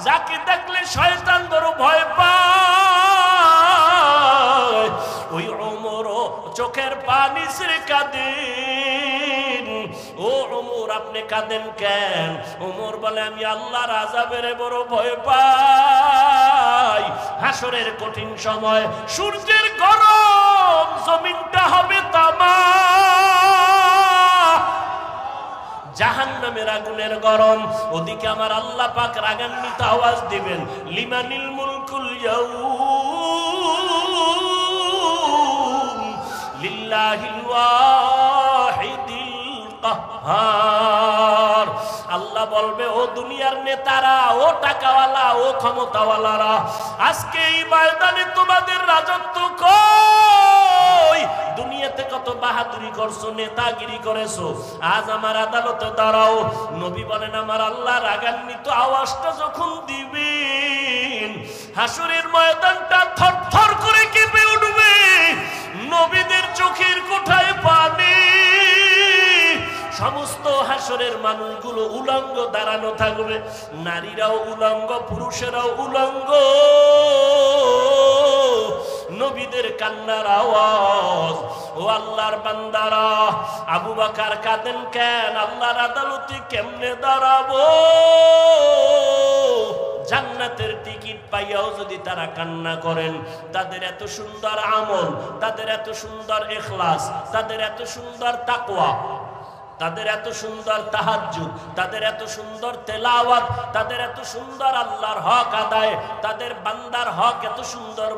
যাকে দেখলে শয়তান বড় ভয় পায়, ওই ওমরও চোখের পানি ছেড়ে কাঁদেন। ও ওমর, আপনি কাঁদেন কেন? ওমর বলে, আমি আল্লাহর আযাবের বড় ভয় পাই। হাসরের কঠিন সময় সূর্যের গরম, জমিনটা হবে তামা, জাহান্নামের আগুনের গরম। ওদিকে আমার আল্লাহ পাক রাগান্বিত আওয়াজ দিবেন, লিমানিল মুলকুল ইয়াউম লিল্লাহিল ওয়াহিদিল কাহ্হার। আল্লাহ বলবে, ও দুনিয়ার নেতারা, ও টাকাওয়ালা, ও ক্ষমতাওয়ালারা, আজকে এই ময়দানে তোমাদের রাজত্ব কই? দুনিয়াতে কত বাহাদুরি করছো, নেতাগিরি করেছো, আজ আমার আদালতে দাঁড়াও। নবী বলেন, আমার আল্লাহ রাগান্বিত আওয়াজটা যখন দিবেন, হাসরের ময়দানটা থরথর করে কেঁপে উঠবে। নবীদের চোখের কোঠায় পানি, সমস্ত হাসরের মানুষগুলো উলঙ্গ দাঁড়ানো থাকবে, নারীরাও উলঙ্গ, পুরুষেরাও উলঙ্গ। নবীদের কান্নার আওয়াজ। ও আল্লাহর বান্দারা, আবু বকর কাঁদেন কেন? আল্লাহর আদালতে কেমনে দাঁড়াবো? জান্নাতের টিকিট পাইয়াও যদি তারা কান্না করেন, তাদের এত সুন্দর আমল, তাদের এত সুন্দর ইখলাস, তাদের এত সুন্দর তাকওয়া, তাদের এত সুন্দর তাহাজ্জুদ, তাদের এত সুন্দর তেলাওয়াত, তাদের এত সুন্দর আল্লাহর হক আদায়, তাদের বান্দার হক এত সুন্দর